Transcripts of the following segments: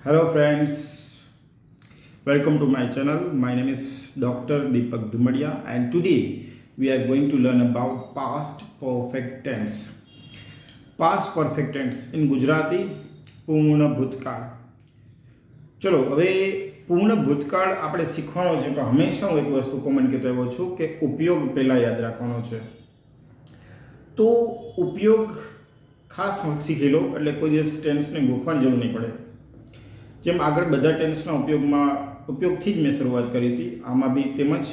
Hello friends, welcome to my channel. My name is Dr. Deepak Dhumadia and today we are going to learn about past perfect tense. Past perfect tense in Gujarati પૂર્ણ ભૂતકાળ. ચલો હવે પૂર્ણ ભૂતકાળ આપણે શીખવાનો છે પણ હંમેશા હું એક વસ્તુ કોમન કહેતો આવ્યો છું કે ઉપયોગ પહેલાં યાદ રાખવાનો છે. તો ઉપયોગ ખાસ શીખી લો એટલે કોઈ દિવસ ટેન્સને ગોખવાની જરૂર નહીં પડે. જેમ આગળ બધા ટેન્સના ઉપયોગથી જ મેં શરૂઆત કરી હતી, આમાં બી તેમજ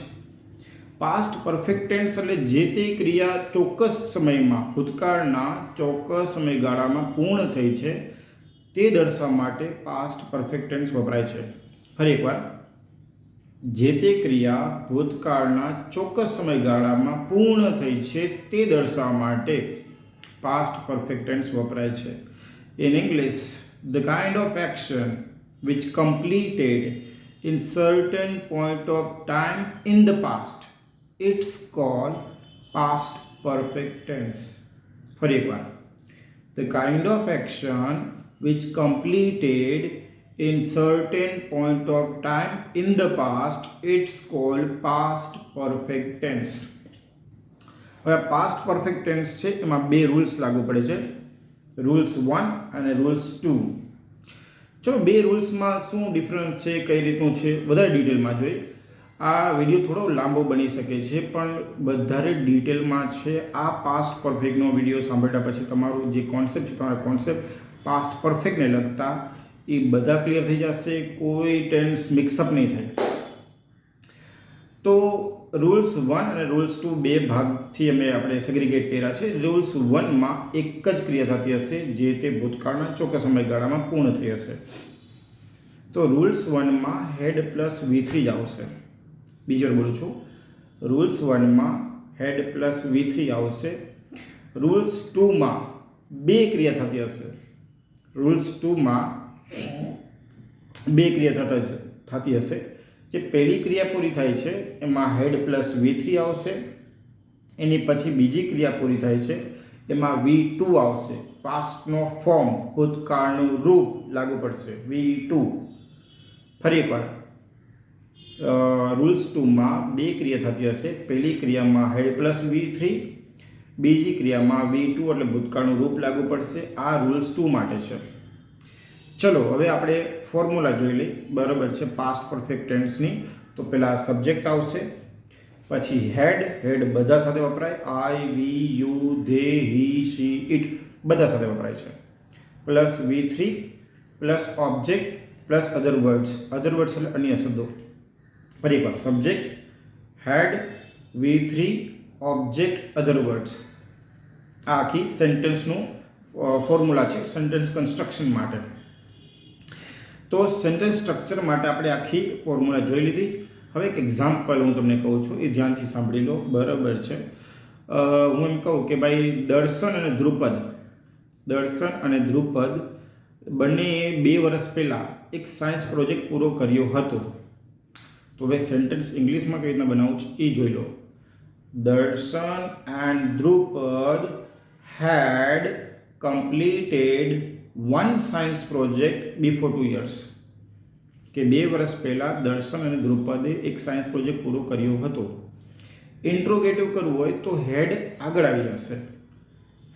પાસ્ટ પરફેક્ટ ટેન્સ એટલે જે તે ક્રિયા ચોક્કસ સમયમાં ભૂતકાળના ચોક્કસ સમયગાળામાં પૂર્ણ થઈ છે તે દર્શાવવા માટે પાસ્ટ પરફેક્ટ ટેન્સ વપરાય છે. ફરી એકવાર, જે તે ક્રિયા ભૂતકાળના ચોક્કસ સમયગાળામાં પૂર્ણ થઈ છે તે દર્શાવવા માટે પાસ્ટ પરફેક્ટ ટેન્સ વપરાય છે. In English, the kind of action which completed in certain point of time in the past, it's called past perfect tense. ફરી એકવાર, the kind of action which completed in certain point of time in the past, it's called past perfect tense. હવે past perfect tense છે એમાં બે rules લાગુ પડે છે, rules 1 અને રૂલ્સ 2. ચલો બે રૂલ્સમાં શું ડિફરન્સ છે, કઈ રીતનું છે, વધારે ડિટેલમાં જોઈએ. આ વિડીયો થોડો લાંબો બની શકે છે પણ વધારે ડિટેલમાં છે. આ પાસ્ટ પરફેક્ટનો વિડીયો સાંભળ્યા પછી તમારું જે કોન્સેપ્ટ છે, તમારા કોન્સેપ્ટ પાસ્ટ પરફેક્ટને લગતા એ બધા ક્લિયર થઈ જશે, કોઈ ટેન્સ મિક્સઅપ નહીં થાય. તો રૂલ્સ 1 અને રૂલ્સ 2 બે ભાગથી આપણે સેગ્રીગેટ કર્યા છે. રૂલ્સ 1માં એક જ ક્રિયા થતી હશે જે તે ભૂતકાળના ચોક્કસ સમયગાળામાં પૂર્ણ થઈ હશે. તો રૂલ્સ 1માં હેડ પ્લસ V3 જ આવશે. બીજી વાર બોલું છું, રૂલ્સ 1માં હેડ પ્લસ V3 આવશે. રૂલ્સ 2માં બે ક્રિયા થતી હશે. રૂલ્સ 2માં બે ક્રિયા થતી હશે. જે પહેલી ક્રિયા પૂરી થાય છે એમાં હેડ પ્લસ V3 આવશે. એની પછી બીજી ક્રિયા પૂરી થાય છે એમાં V2 આવશે. પાસ્ટનો ફોર્મ, ભૂતકાળનું રૂપ લાગુ પડશે, V2. ફરી એકવાર, રૂલ્સ 2માં બે ક્રિયા થતી હશે. પહેલી ક્રિયામાં હેડ પ્લસ V3, બીજી ક્રિયામાં V2 એટલે ભૂતકાળનું રૂપ લાગુ પડશે. આ રૂલ્સ 2 માટે છે. ચલો હવે આપણે ફોર્મ્યુલા જોઈ લઈએ, બરાબર છે, પાસ્ટ પરફેક્ટ ટેન્સની. તો પહેલાં સબ્જેક્ટ આવશે, પછી હેડ બધા સાથે વપરાય, I, we, you, they, he, she, it બધા સાથે વપરાય છે. Plus V3 plus object plus other words એટલે અન્ય શબ્દો. ફરી એકવાર, subject, had, V3, object, other words. આ આખી સેન્ટેન્સનું ફોર્મ્યુલા છે સેન્ટેન્સ કન્સ્ટ્રક્શન માટે. તો સેન્ટેન્સ સ્ટ્રક્ચર માટે આપણે આખી ફોર્મ્યુલા જોઈ લીધી. હવે એક એક્ઝામ્પલ હું તમને કહું છું, એ ધ્યાનથી સાંભળી લો, બરાબર છે. હું એમ કહું કે ભાઈ દર્શન અને ધ્રુપદ બંનેએ 2 વર્ષ પહેલાં એક સાયન્સ પ્રોજેક્ટ પૂરો કર્યો હતો. તો હવે સેન્ટેન્સ ઇંગ્લિશમાં કઈ રીતના બનાવું છું એ જોઈ લો. દર્શન and Dhrupad had completed one science project before 2 years. કે 2 વર્ષ પહેલાં દર્શન અને ધ્રુપદે એક સાયન્સ પ્રોજેક્ટ પૂરો કર્યો હતો. ઇન્ટ્રોગેટિવ કરવું હોય તો હેડ આગળ આવી જશે.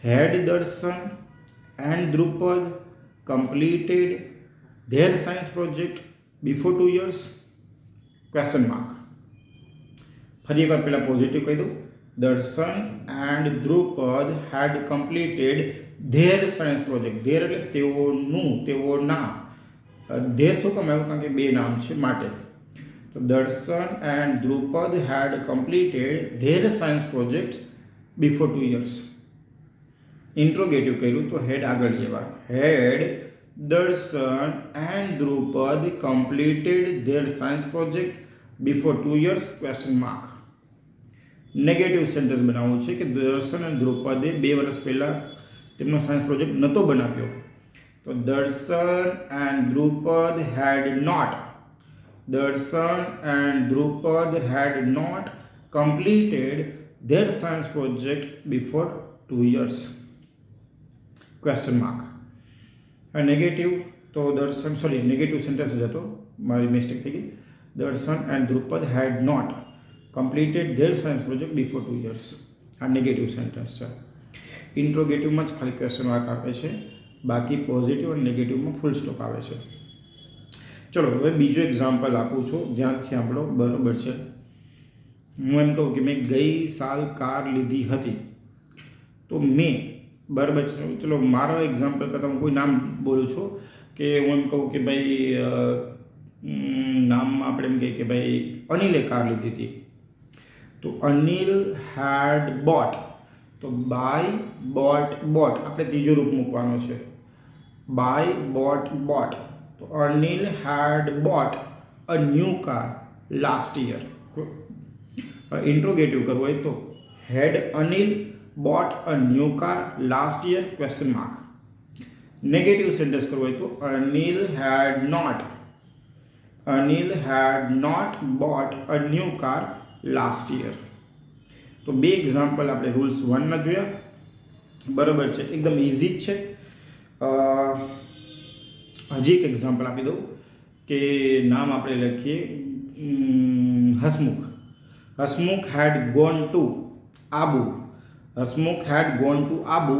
Had Darshan and Dhrupad completed their science project before 2 years? Question mark. ફરી એકવાર પહેલાં પોઝિટિવ કહી દઉં. Darshan and Dhrupad had completed their science project. Their એટલે તેઓના. ધેર શું કામ આવ્યું? કારણ કે બે નામ છે માટે. તો Darshan and Dhrupad had completed their science project before 2 years. Interrogative કર્યું તો હેડ આગળ લેવા. Had Darshan and Dhrupad completed their science project before 2 years? Question mark. Negative sentence બનાવવું છે કે દર્શન અને ધ્રુપદે 2 વર્ષ પહેલાં તેમનો સાયન્સ પ્રોજેક્ટ નહોતો બનાવ્યો. તો Darshan and Dhrupad had not completed their science project before 2 years? Question mark. A negative તો દર્શન નેગેટિવ સેન્ટેન્સ જ હતો, મારી મિસ્ટેક થઈ ગઈ. Darshan and Dhrupad had not completed their science project before 2 years. આ નેગેટિવ સેન્ટેન્સ છે. ઇન્ટ્રોગેટિવમાં જ ખાલી ક્વેશ્ચન માર્ક આપે છે, બાકી પોઝિટિવ અને નેગેટિવમાં ફૂલ સ્ટોપ આવે છે. ચલો હવે બીજો એક્ઝામ્પલ આપું છું, ધ્યાનથી આપણો બરાબર છે. હું એમ કહું કે મેં ગઈ સાલ કાર લીધી હતી, તો મેં બરાબર છે. ચલો મારો એક્ઝામ્પલ કરતાં હું કોઈ નામ બોલું છું કે હું એમ કહું કે ભાઈ નામમાં આપણે એમ કહીએ કે ભાઈ અનિલે કાર લીધી હતી, તો અનિલ હેડ બોટ, તો બાય બોટ બોટ આપણે ત્રીજો રૂપ મૂકવાનો છે. બાય બોટ બોટ, તો Anil had bought a new car last year. Interrogative કરવું હોય તો had Anil bought a new car last year question mark. Negative sentence કરવું હોય તો Anil had not bought a new car last year. તો બે એક્ઝામ્પલ આપણે રૂલ્સ 1ના જોયા, બરાબર છે, એકદમ ઇઝી જ છે. હજી એક એક્ઝામ્પલ આપી દઉં કે નામ આપણે લખીએ Hasmukh. Hasmukh had gone to Abu. Hasmukh had gone to Abu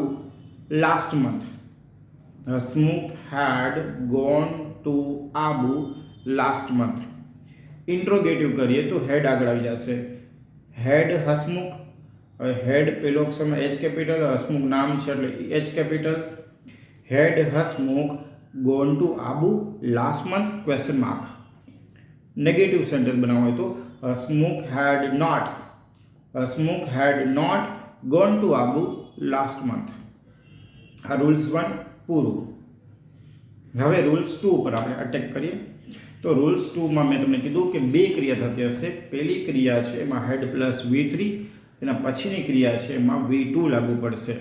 last month. Hasmukh had gone to Abu last month. Interrogative કરીએ તો હેડ આગળ આવી જશે. હેડ હસમુખ, હવે હેડ પેલો અક્ષરમાં એચ કેપિટલ, હસમુખ નામ છે એટલે H capital. Had Hasmukh gone to Abu last month question mark. Negative sentence બનાવવો હોય તો Hasmukh had not gone to Abu last month. આ રૂલ્સ 1 પૂરું. હવે રૂલ્સ 2 ઉપર આપણે અટેક કરીએ. તો રૂલ્સ 2માં મેં તમને કીધું કે બે ક્રિયા થતી હશે. પહેલી ક્રિયા છે એમાં હેડ પ્લસ V3, એના પછીની ક્રિયા છે એમાં V2 લાગુ પડશે.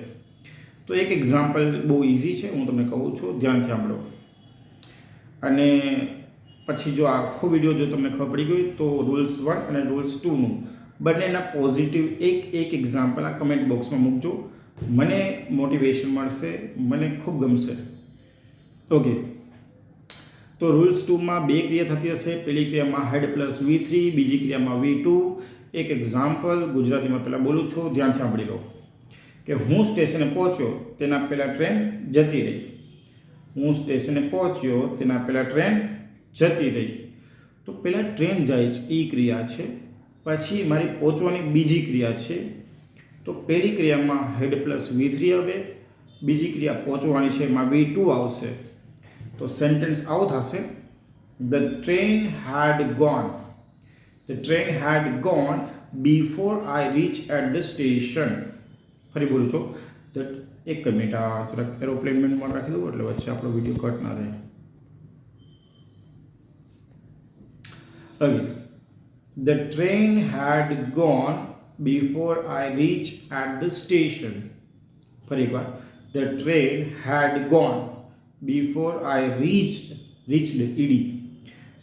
તો એક એક્ઝામ્પલ બહુ ઇઝી છે, હું તમને કહું છું, ધ્યાનથી સાંભળો. અને પછી જો આખો વિડીયો જો તમને ખબર પડી ગઈ તો રૂલ્સ 1 અને રૂલ્સ 2નું બંનેના પોઝિટિવ એક એક્ઝામ્પલ આ કમેન્ટ બોક્સમાં મૂકજો. મને મોટિવેશન મળશે, મને ખૂબ ગમશે. ઓકે, તો રૂલ્સ 2માં બે ક્રિયા થતી હશે. પહેલી ક્રિયામાં હેડ પ્લસ V3, બીજી ક્રિયામાં V2. એક એક્ઝામ્પલ ગુજરાતીમાં પહેલાં બોલું છું, ધ્યાન સાંભળી લો. કે હું સ્ટેશને પહોંચ્યો તેના પહેલાં ટ્રેન જતી રહી. હું સ્ટેશને પહોંચ્યો તેના પહેલાં ટ્રેન જતી રહી. તો પહેલાં ટ્રેન જાય છે એ ક્રિયા છે, પછી મારી પહોંચવાની બીજી ક્રિયા છે. તો પહેલી ક્રિયામાં હેડ પ્લસ V3 આવે, બીજી ક્રિયા પહોંચવાની છે એમાં V2 આવશે. તો સેન્ટેન્સ આવો થશે, the train had gone before I reach at the station. ફરી બોલું છું, એક મિનિટ, આ જરાક એરોપ્લેન મોડમાં રાખી દઉં એટલે વચ્ચે આપણો વિડીયો કટ ના થાય. Again, the train had gone before I reach at the station. ફરી એકવાર, the train had gone before I reached ED,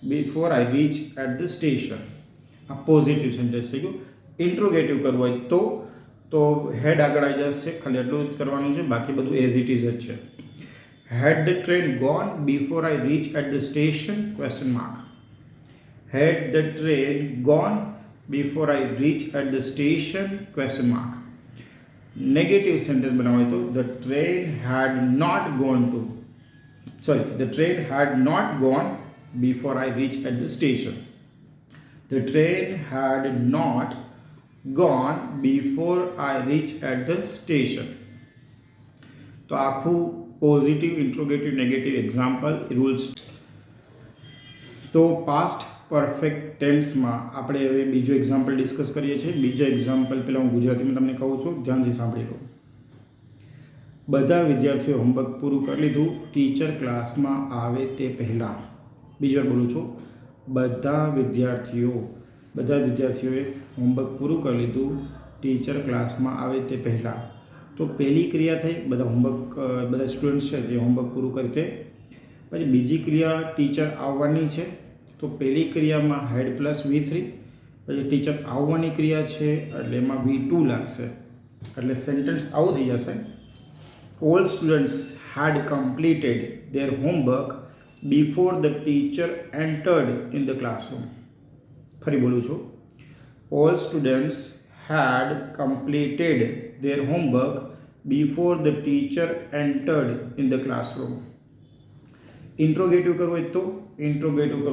before I reached at the station. આ પોઝિટિવ સેન્ટેન્સ થઈ ગયું. ઇન્ટ્રોગેટિવ કરવું હોય તો હેડ આગળ આવી જશે, ખાલી એટલું જ કરવાનું છે, બાકી બધું એઝ ઇટ ઇઝ જ છે. Had the train gone before I reach at the station question mark. હેડ the train gone before I reach at the station question mark. Negative sentence બનાવવા હોય તો the train had not gone to, the train had not gone before I reached at the station. The train had not gone before I reached at the station. તો આખું positive, interrogative, negative example rules. તો past perfect ટેન્સમાં આપણે હવે બીજો example discuss કરીએ છીએ. બીજો example પહેલાં હું ગુજરાતીમાં તમને કહું છું, ધ્યાનથી સાંભળી લો. બધા વિદ્યાર્થીઓ હોમવર્ક પૂરું કરી લીધું ટીચર ક્લાસમાં આવે તે પહેલાં. બીજી વાર બોલું છું, બધા વિદ્યાર્થીઓએ હોમવર્ક પૂરું કરી લીધું ટીચર ક્લાસમાં આવે તે પહેલાં. તો પહેલી ક્રિયા થઈ, બધા સ્ટુડન્ટ્સ છે જે હોમવર્ક પૂરું કરી તે. પછી બીજી ક્રિયા ટીચર આવવાની છે, તો પહેલી ક્રિયામાં હેડ પ્લસ V3, પછી ટીચર આવવાની ક્રિયા છે એટલે એમાં V2 લાગશે. એટલે સેન્ટેન્સ આવું થઈ જશે, all students had completed their homework before the teacher entered in the classroom. ફરી બોલું છું. All students had completed their homework before the teacher entered in the classroom. Interrogative કરવું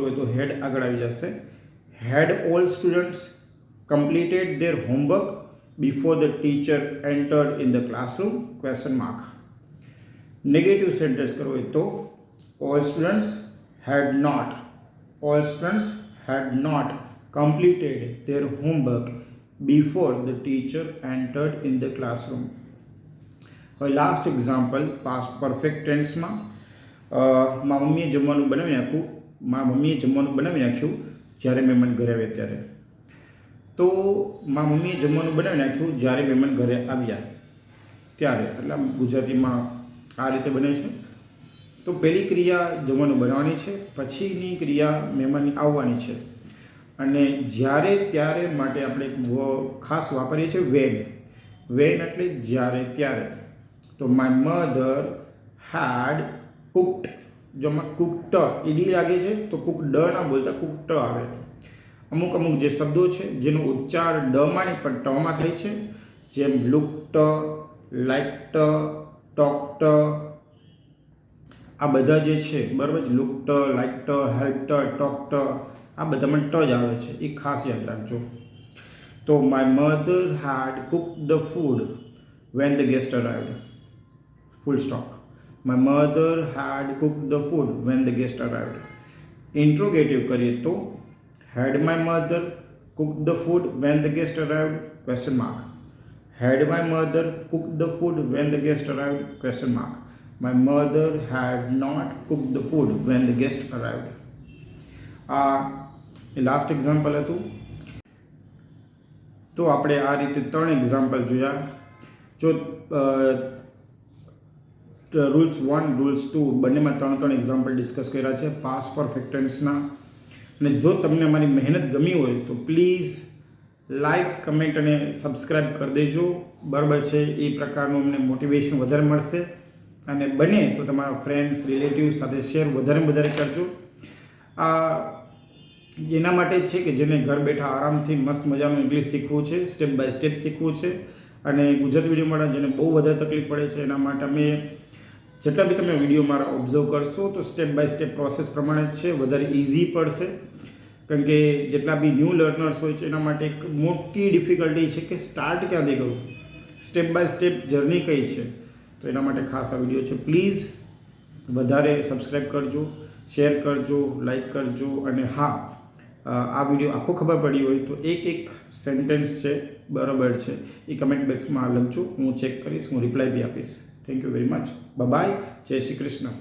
હોય તો હેડ આગળ આવી જશે. Had all students completed their homework before the teacher entered in the classroom? Question mark. Negative sentence કરવું હોય તો all students had not completed their homework before the teacher entered in the classroom. હવે last example past perfect ટેન્સમાં મારા મમ્મીએ જમવાનું બનાવી નાખ્યું જ્યારે મહેમાન ઘરે આવ્યા ત્યારે. તો મારા મમ્મીએ જમવાનું બનાવી નાખ્યું જ્યારે મહેમાન ઘરે આવ્યા ત્યારે, એટલે ગુજરાતીમાં આ રીતે બને છે. તો પહેલી ક્રિયા જમવાનું બનાવવાની છે, પછીની ક્રિયા મહેમાનની આવવાની છે, અને જ્યારે ત્યારે માટે આપણે એક ખાસ વાપરીએ છીએ વેન એટલે જ્યારે ત્યારે. તો માય મધર હેડ કુકડ, જો આમાં કુકડ ઈડી લાગે છે તો કુકડ ના બોલતા કુકડ આવે. અમુક જે શબ્દો છે જેનો ઉચ્ચાર ડમાં નહીં પણ ટમાં થાય છે, જેમ લુકડ, લાઇકડ, ટોકડ, આ બધા જે છે બરાબર, લુકડ, લાઇકડ, હેલ્પડ, ટોકડ, આ બધામાં ટ જ આવે છે, એ ખાસ યાદ રાખજો. તો my mother had cooked the food when the guest arrived. Full stop. My mother had cooked the food when the guest arrived. Interrogative કરીએ તો had my mother cooked the food when the guest arrived? Question mark. Had my mother cooked the food when the guest arrived? Question mark. My mother had not cooked the food when the guest arrived. Last example હતું. તો આપણે આ રીતે 3 example જોયા. જો rules 1 rules 2 બંનેમાં 3 example discuss કર્યા છે પાસ્ટ પરફેક્ટ ટેન્સના. અને જો તમને અમારી મહેનત ગમી હોય તો પ્લીઝ લાઈક, કમેન્ટ અને સબસ્ક્રાઈબ કરી દેજો. બરાબર છે, એ પ્રકારનું અમને મોટિવેશન વધારે મળશે. અને બને તો તમારા ફ્રેન્ડ્સ, રિલેટિવ સાથે શેર વધારે કરજો. આ એના માટે જ છે કે જેને ઘર બેઠા આરામથી મસ્ત મજાનું ઇંગ્લિશ શીખવું છે, સ્ટેપ બાય સ્ટેપ શીખવું છે. અને ગુજરાતી વિડીયો માટે જેને બહુ વધારે તકલીફ પડે છે, એના માટે અમે જેટલા બી તમે વિડીયો મારા ઓબ્ઝર્વ કરશો તો સ્ટેપ બાય સ્ટેપ પ્રોસેસ પ્રમાણે જ છે, વધારે ઇઝી પડશે. કારણ કે જેટલા બી ન્યૂ લર્નર્સ હોય છે એના માટે એક મોટી ડિફિકલ્ટી છે કે સ્ટાર્ટ ક્યાંથી કરવું, સ્ટેપ બાય સ્ટેપ જર્ની કઈ છે. તો એના માટે ખાસ આ વિડીયો છે. પ્લીઝ વધારે સબસ્ક્રાઈબ કરજો, શેર કરજો, લાઈક કરજો. અને હા, આ વિડીયો આખો ખબર પડી હોય તો એક સેન્ટેન્સ છે બરાબર છે એ કમેન્ટ બોક્સમાં લખજો, હું ચેક કરીશ, હું રિપ્લાય બી આપીશ. Thank you very much. Bye. જય શ્રી કૃષ્ણ.